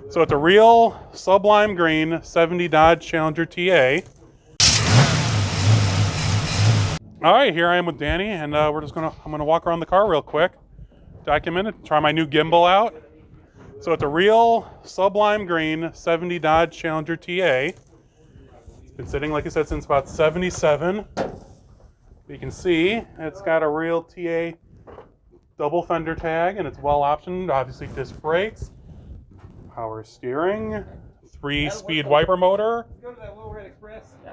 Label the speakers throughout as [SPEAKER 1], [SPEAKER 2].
[SPEAKER 1] So it's a real sublime green 70 Dodge Challenger TA. All right, here I am with Danny, and I'm gonna walk around the car real quick, document it, try my new gimbal out. So it's a real sublime green 70 Dodge Challenger TA. It's been sitting, like I said, since about 77. You can see it's got a real TA double fender tag, and it's well optioned. Obviously disc brakes, power steering, 3-speed wiper motor.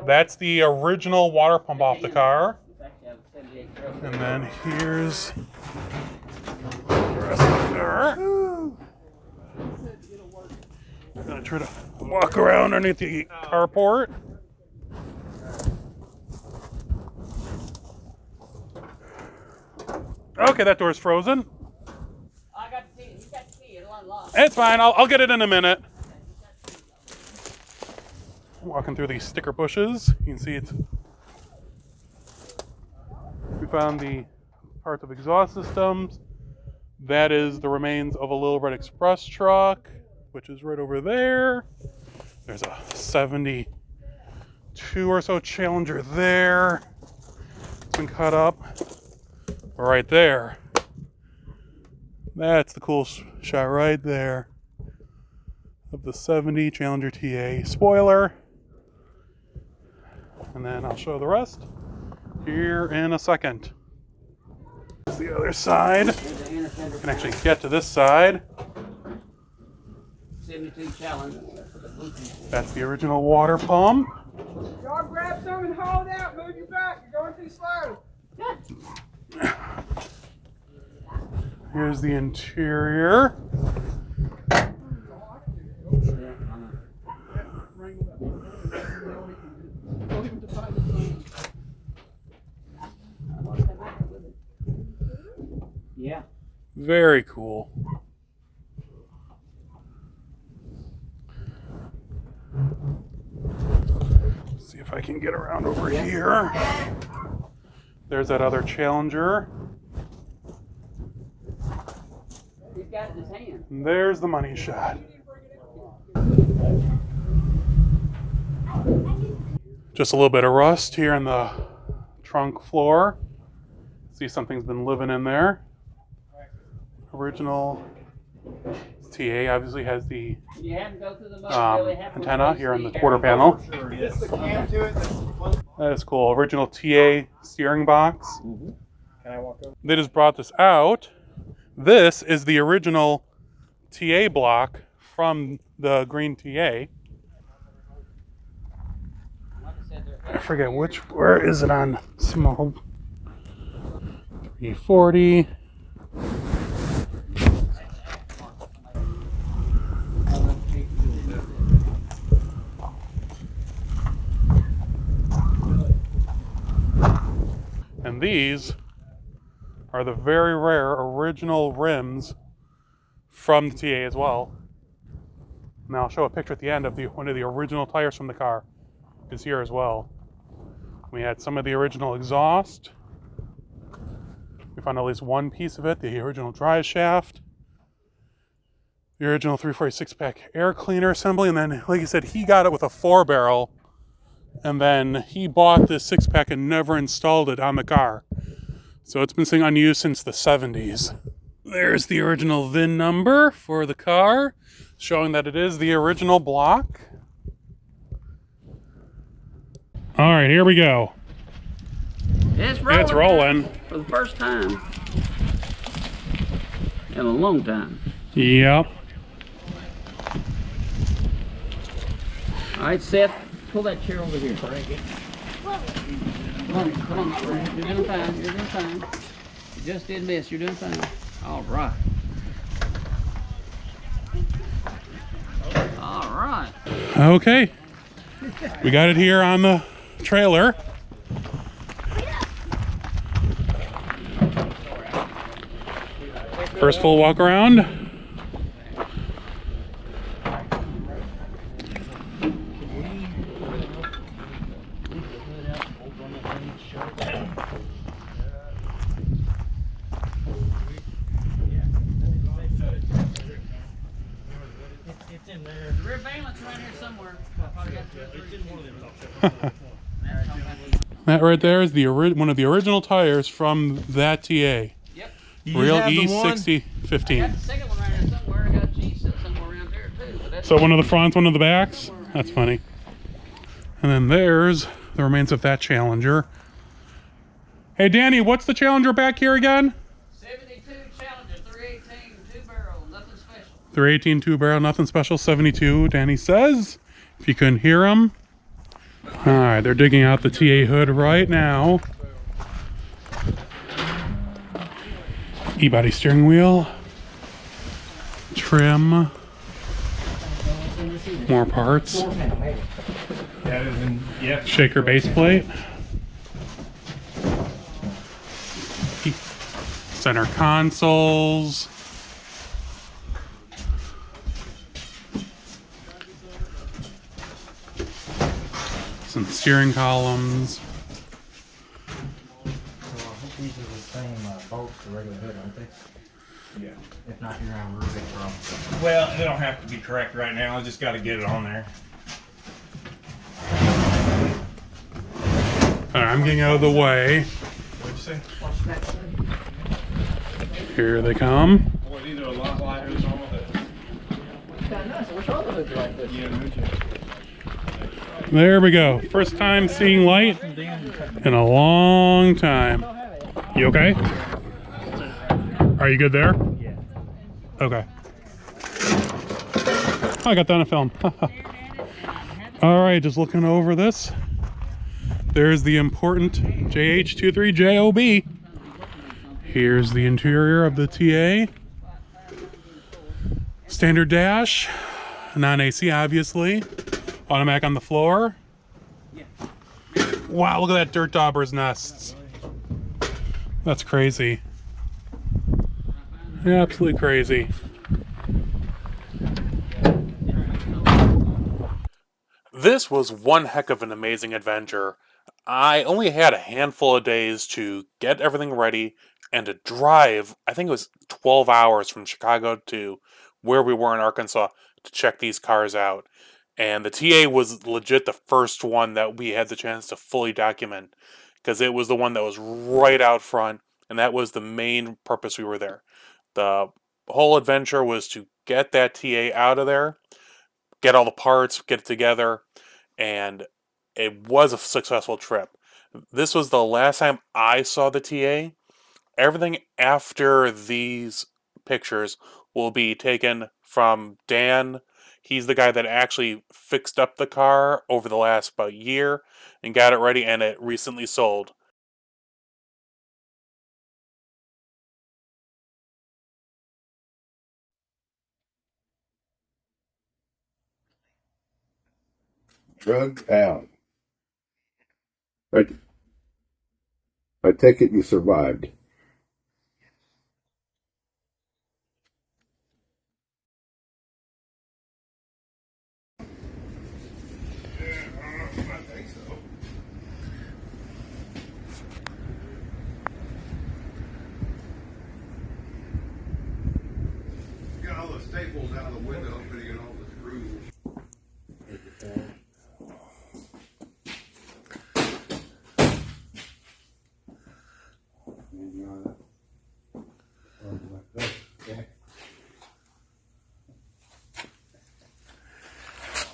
[SPEAKER 1] That's the original water pump off the car. And then here's the rest of the car. I'm gonna try to walk around underneath the carport. Okay, that door's frozen.
[SPEAKER 2] I got the key. You got the key. It'll unlock.
[SPEAKER 1] It's fine. I'll get it in a minute. Walking through these sticker bushes, you can see it's. We found the parts of exhaust systems. That is the remains of a Little Red Express truck, which is right over there. There's a 72 or so Challenger there. It's been cut up. Right there. That's the cool shot right there of the 70 Challenger TA spoiler. And then I'll show the rest here in a second. Here's the other side. You can actually get to this side.
[SPEAKER 2] 72 Challenger.
[SPEAKER 1] That's the original water pump.
[SPEAKER 3] Y'all grab some and hold out. Move your back. You're going too slow.
[SPEAKER 1] Here's the interior.
[SPEAKER 2] Yeah.
[SPEAKER 1] Very cool. Let's see if I can get around over here. There's that other Challenger.
[SPEAKER 2] He's got it in his hand.
[SPEAKER 1] And there's the money shot. Just a little bit of rust here in the trunk floor. See, something's been living in there. Original TA obviously has the
[SPEAKER 2] You have to go through the mud, really have to
[SPEAKER 1] antenna
[SPEAKER 2] replace
[SPEAKER 1] here on the
[SPEAKER 2] the
[SPEAKER 1] quarter panel.
[SPEAKER 3] It's the cam to it.
[SPEAKER 1] That is cool. Original TA steering box.
[SPEAKER 3] Can I walk over?
[SPEAKER 1] They just brought this out. This is the original TA block from the green TA.
[SPEAKER 2] Like I said,
[SPEAKER 1] I forget where is it on small? 340. And these are the very rare original rims from the TA as well. Now I'll show a picture at the end of one of the original tires from the car is here as well. We had some of the original exhaust. We found at least one piece of it, the original drive shaft, the original 346-pack air cleaner assembly, and then, like I said, he got it with a 4-barrel, and then he bought this 6-pack and never installed it on the car. So it's been sitting unused since the 70s. There's the original VIN number for the car, showing that it is the original block. All right, here we go.
[SPEAKER 2] It's rolling.
[SPEAKER 1] It's rolling.
[SPEAKER 2] For the first time in a long time.
[SPEAKER 1] Yep.
[SPEAKER 2] All right, Seth, pull that chair over here. Come on, you're doing fine, you're doing fine. You just did miss, you're doing fine. All right. All right.
[SPEAKER 1] Okay. We got it here on the trailer. First full walk around.
[SPEAKER 2] It's in there. The rear valence around here somewhere. I probably got it's in one of them.
[SPEAKER 1] That right there is the one of the original tires from that TA.
[SPEAKER 2] Yep.
[SPEAKER 1] Real E60 15.
[SPEAKER 2] I got the second one right here somewhere. I got a G somewhere around there too. But that's
[SPEAKER 1] So one of the fronts, one of the backs. That's funny. And then there's the remains of that Challenger. Hey Danny, what's the Challenger back here again?
[SPEAKER 2] 72 Challenger, 318, 2-barrel, nothing special.
[SPEAKER 1] 318 2-barrel, nothing special, 72, Danny says. If you couldn't hear him. Alright, they're digging out the TA hood right now. E-body steering wheel. Trim. More parts. Shaker base plate. Center consoles. Some steering columns.
[SPEAKER 4] These are the same bolts the regular hood, aren't they?
[SPEAKER 5] Yeah.
[SPEAKER 4] If not, you're gonna remove it from.
[SPEAKER 5] Well, they don't have to be correct right now. I just got to get it on there.
[SPEAKER 1] Alright, I'm getting out of the way.
[SPEAKER 5] What'd you say?
[SPEAKER 1] Here they come.
[SPEAKER 5] Boy, these are a lot lighter than normal.
[SPEAKER 4] It's kind of nice. I wish all the hoods were like this.
[SPEAKER 5] Yeah, no joke.
[SPEAKER 1] There we go. First time seeing light in a long time. You okay? Are you good there?
[SPEAKER 4] Yeah.
[SPEAKER 1] Okay. I got that on film. Alright, just looking over this. There's the important JH23JOB. Here's the interior of the TA. Standard dash. Non-AC, obviously. Automatic on the floor. Wow, look at that dirt dauber's nests. That's crazy. Absolutely crazy. This was one heck of an amazing adventure. I only had a handful of days to get everything ready and to drive, I think it was 12 hours from Chicago to where we were in Arkansas to check these cars out. And the TA was legit the first one that we had the chance to fully document because it was the one that was right out front, and that was the main purpose we were there. The whole adventure was to get that TA out of there, get all the parts, get it together, and it was a successful trip. This was the last time I saw the TA. Everything after these pictures will be taken from Dan. He's the guy that actually fixed up the car over the last about year and got it ready, and it recently sold.
[SPEAKER 6] Drugged out. I take it you survived. Got all the staples out of the window, putting in all the screws.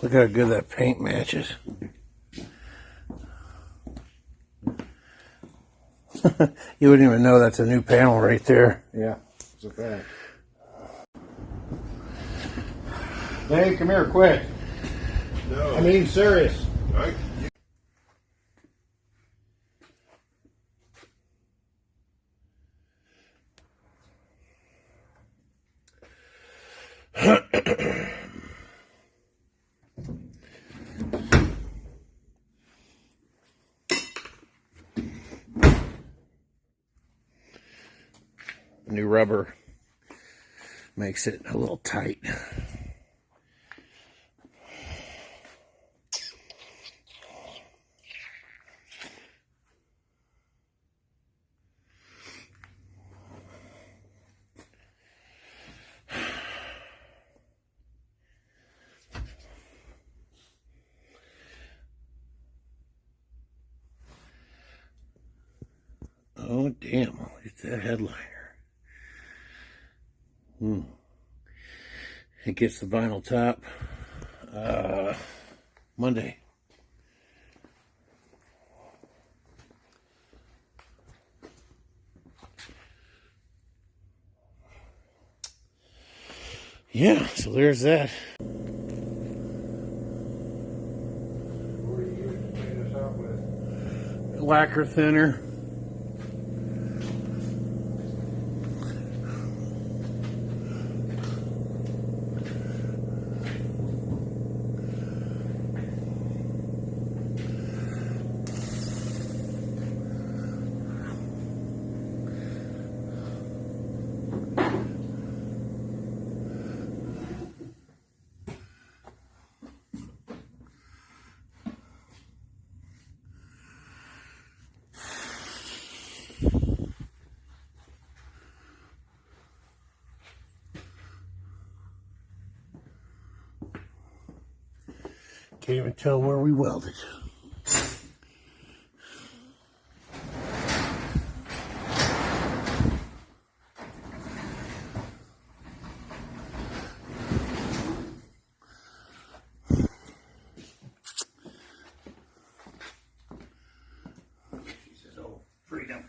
[SPEAKER 6] Look how good that paint matches. You wouldn't even know that's a new panel right there. Yeah, it's a fact. Dave, come here quick. No. I mean serious. Right. New rubber makes it a little tight. Oh, damn. Look at that headliner. It gets the vinyl top Monday. Yeah, so there's that.
[SPEAKER 4] What are you using to clean this out with?
[SPEAKER 6] Lacquer thinner. Can't even tell where we welded. She says, "Oh, freedom."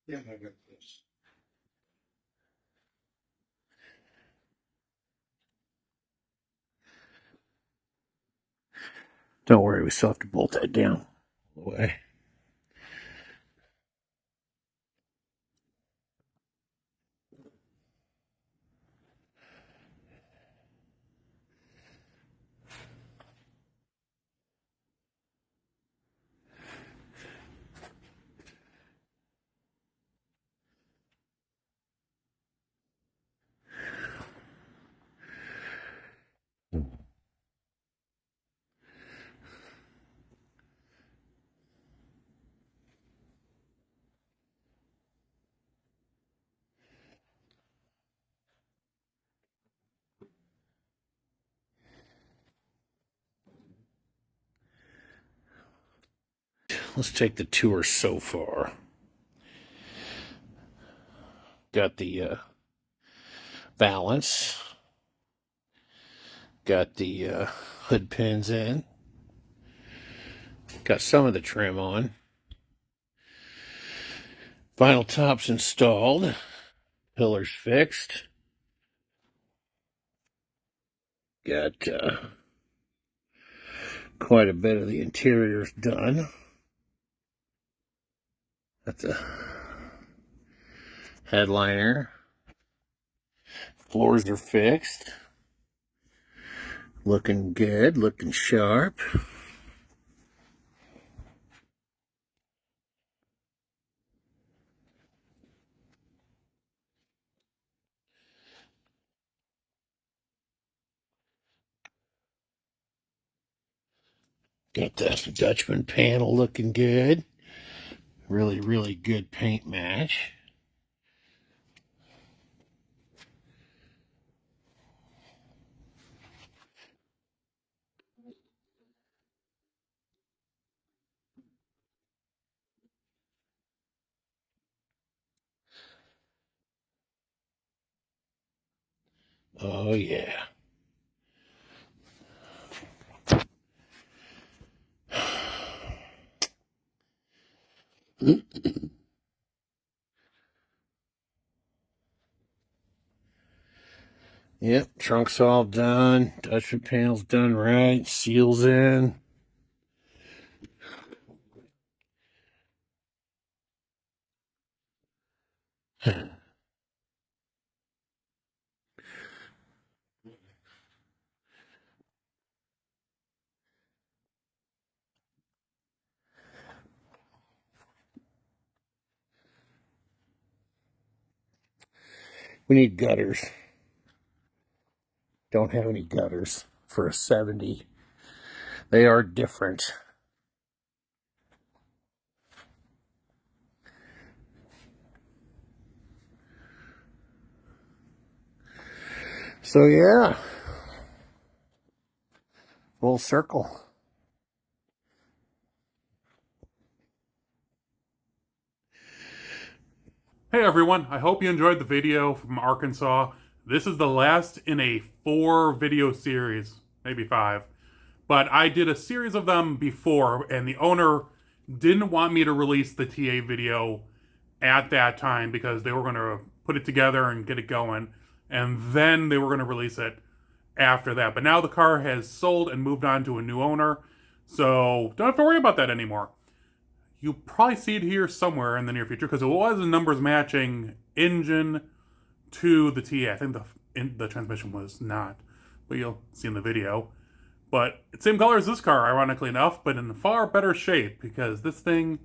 [SPEAKER 6] Yeah, I got this. Don't worry, we still have to bolt that down all the way. Let's take the tour so far. Got the balance. Got the hood pins in. Got some of the trim on. Vinyl tops installed. Pillars fixed. Got quite a bit of the interiors done. Got the headliner. Floors are fixed. Looking good, looking sharp. Got the Dutchman panel looking good. Really, really good paint match. Oh, yeah. Yep, trunk's all done. Dutchman panel's done right. Seals in. We need gutters. Don't have any gutters for a 70. They are different. So yeah, full circle.
[SPEAKER 1] Hey everyone, I hope you enjoyed the video from Arkansas. This is the last in a 4-video series, maybe 5. But I did a series of them before, and the owner didn't want me to release the TA video at that time because they were going to put it together and get it going, and then they were going to release it after that. But now the car has sold and moved on to a new owner, so don't have to worry about that anymore. You'll probably see it here somewhere in the near future because it was a numbers matching engine to the TA. I think the transmission was not, but you'll see in the video. But it's same color as this car, ironically enough, but in far better shape because this thing,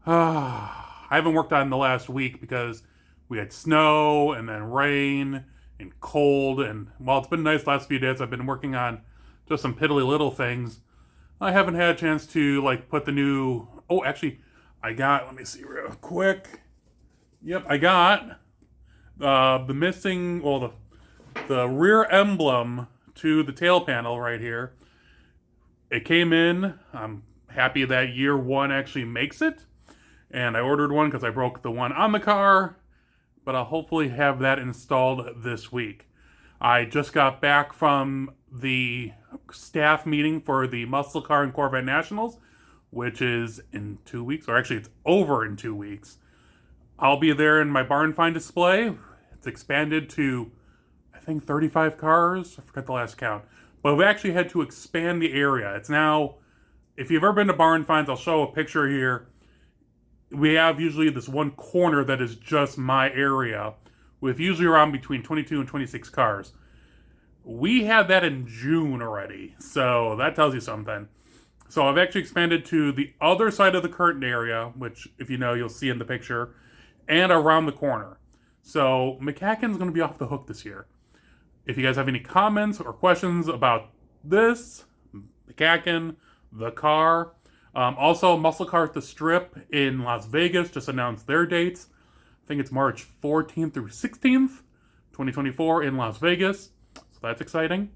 [SPEAKER 1] I haven't worked on the last week because we had snow and then rain and cold. And while it's been nice the last few days, I've been working on just some piddly little things. I haven't had a chance to like put the new, oh, actually, I got, let me see real quick. Yep, I got the missing, well, the rear emblem to the tail panel right here. It came in. I'm happy that year 1 actually makes it. And I ordered one because I broke the one on the car, but I'll hopefully have that installed this week. I just got back from the staff meeting for the Muscle Car and Corvette Nationals, which is in 2 weeks, or actually it's over in 2 weeks. I'll be there in my barn find display. It's expanded to, I think, 35 cars. I forgot the last count. But we actually had to expand the area. It's now, if you've ever been to barn finds, I'll show a picture here. We have usually this one corner that is just my area, with usually around between 22 and 26 cars. We had that in June already, so that tells you something. So I've actually expanded to the other side of the curtain area, which, if you know, you'll see in the picture, and around the corner. So McCacken's going to be off the hook this year. If you guys have any comments or questions about this, McCacken, the car, also Muscle Car at the Strip in Las Vegas just announced their dates. I think it's March 14th through 16th, 2024 in Las Vegas. So that's exciting.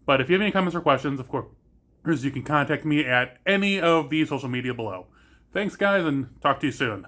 [SPEAKER 1] But if you have any comments or questions, of course, you can contact me at any of the social media below. Thanks, guys, and talk to you soon.